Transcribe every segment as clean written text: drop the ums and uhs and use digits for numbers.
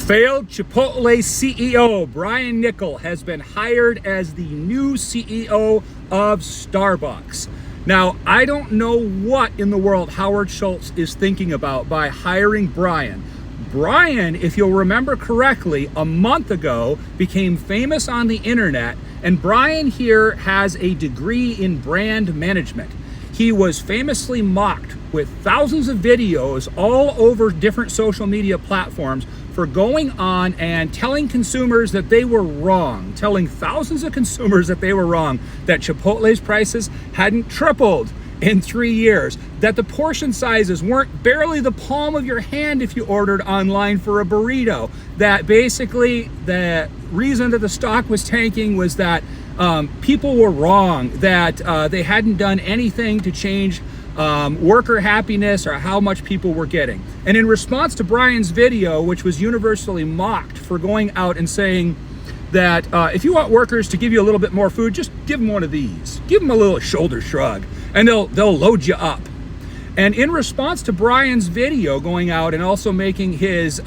Failed Chipotle CEO Brian Niccol has been hired as the new CEO of Starbucks. Now, I don't know what in the world Howard Schultz is thinking about by hiring Brian. Brian, if you'll remember correctly, a month ago became famous on the internet, and Brian here has a degree in brand management. He was famously mocked with thousands of videos all over different social media platforms for going on and telling consumers that they were wrong, telling thousands of consumers that they were wrong, that Chipotle's prices hadn't tripled in 3 years, that the portion sizes weren't barely the palm of your hand if you ordered online for a burrito, that basically the reason that the stock was tanking was that people were wrong, that they hadn't done anything to change worker happiness or how much people were getting. And in response to Brian's video, which was universally mocked for going out and saying that if you want workers to give you a little bit more food, just give them one of these. Give them a little shoulder shrug and they'll load you up. And in response to Brian's video going out and also making his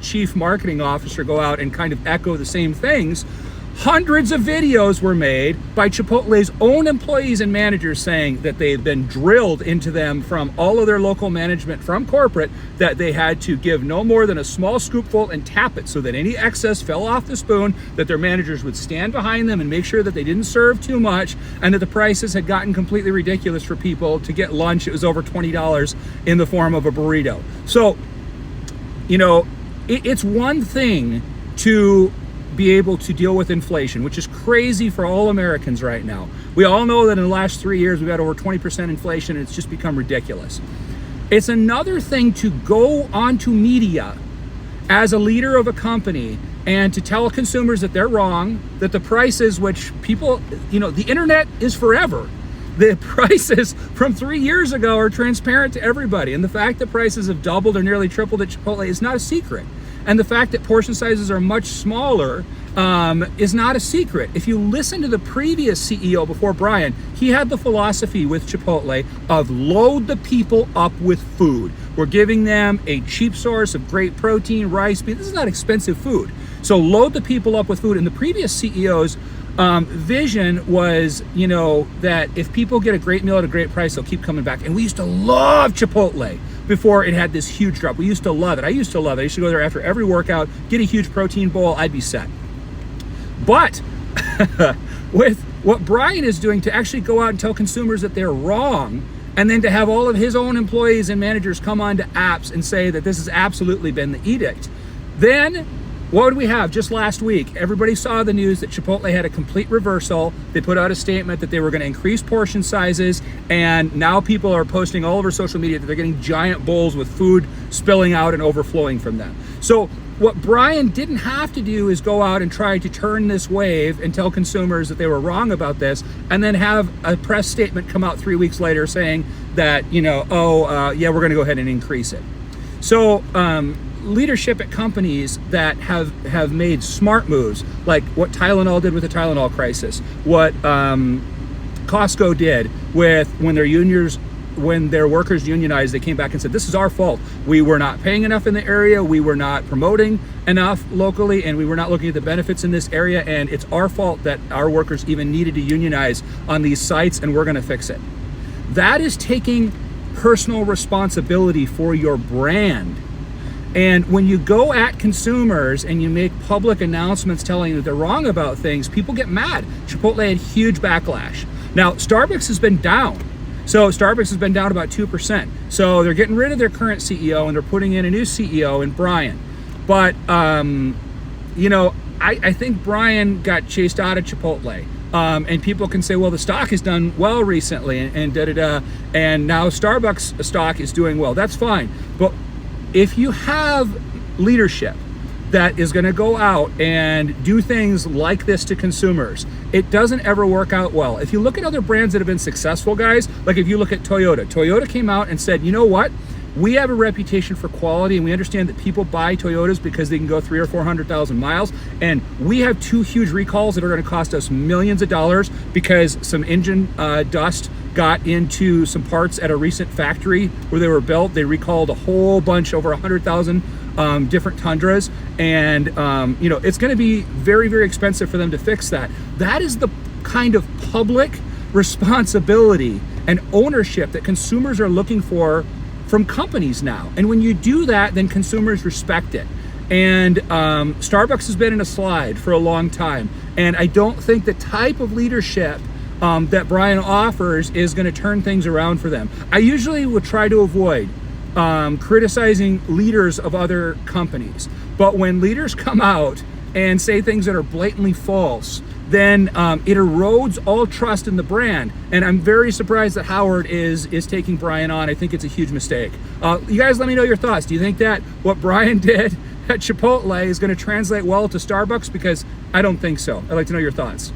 chief marketing officer go out and kind of echo the same things, hundreds of videos were made by Chipotle's own employees and managers saying that they've been drilled into them from all of their local management from corporate that they had to give no more than a small scoopful and tap it so that any excess fell off the spoon, that their managers would stand behind them and make sure that they didn't serve too much, and that the prices had gotten completely ridiculous for people. To get lunch, it was over $20 in the form of a burrito. So, you know, it's one thing to be able to deal with inflation, which is crazy for all Americans right now. We all know that in the last 3 years we've had over 20% inflation, and it's just become ridiculous. It's another thing to go onto media as a leader of a company and to tell consumers that they're wrong, that the prices, which people, you know, the internet is forever. The prices from 3 years ago are transparent to everybody, and the fact that prices have doubled or nearly tripled at Chipotle is not a secret. And the fact that portion sizes are much smaller is not a secret. If you listen to the previous CEO before Brian, he had the philosophy with Chipotle of load the people up with food. We're giving them a cheap source of great protein, rice, beans. This is not expensive food. So load the people up with food. And the previous CEO's vision was, you know, that if people get a great meal at a great price, they'll keep coming back. And we used to love Chipotle before it had this huge drop. We used to love it. I used to love it. I used to go there after every workout, get a huge protein bowl, I'd be set. But with what Brian is doing to actually go out and tell consumers that they're wrong, and then to have all of his own employees and managers come on to apps and say that this has absolutely been the edict, then what would we have just last week? Everybody saw the news that Chipotle had a complete reversal. They put out a statement that they were going to increase portion sizes, and now people are posting all over social media that they're getting giant bowls with food spilling out and overflowing from them. So what Brian didn't have to do is go out and try to turn this wave and tell consumers that they were wrong about this, and then have a press statement come out 3 weeks later saying that, you know, yeah, we're going to go ahead and increase it. So, leadership at companies that have made smart moves, like what Tylenol did with the Tylenol crisis, what Costco did with when their workers unionized, they came back and said, this is our fault. We were not paying enough in the area, we were not promoting enough locally, and we were not looking at the benefits in this area, and it's our fault that our workers even needed to unionize on these sites, and we're gonna fix it. That is taking personal responsibility for your brand. And when you go at consumers and you make public announcements telling that they're wrong about things, people get mad. Chipotle had huge backlash. Now, Starbucks has been down. So Starbucks has been down about 2%. So they're getting rid of their current CEO and they're putting in a new CEO in Brian. But, you know, I think Brian got chased out of Chipotle. And people can say, well, the stock has done well recently and da-da-da. And now Starbucks stock is doing well. That's fine. But if you have leadership that is going to go out and do things like this to consumers, it doesn't ever work out well. If you look at other brands that have been successful, guys, like if you look at Toyota, Toyota came out and said, you know what? We have a reputation for quality, and we understand that people buy Toyotas because they can go 300,000 or 400,000 miles. And we have 2 huge recalls that are going to cost us millions of dollars because some engine dust got into some parts at a recent factory where they were built. They recalled a whole bunch, over 100,000 different tundras, and you know, it's going to be very, very expensive for them to fix that. That is the kind of public responsibility and ownership that consumers are looking for from companies now. And when you do that, then consumers respect it. And Starbucks has been in a slide for a long time, and I don't think the type of leadership that Brian offers is going to turn things around for them. I usually would try to avoid criticizing leaders of other companies, but when leaders come out and say things that are blatantly false, then it erodes all trust in the brand. And I'm very surprised that Howard is taking Brian on. I think it's a huge mistake. You guys let me know your thoughts. Do you think that what Brian did at Chipotle is going to translate well to Starbucks? Because I don't think so. I'd like to know your thoughts.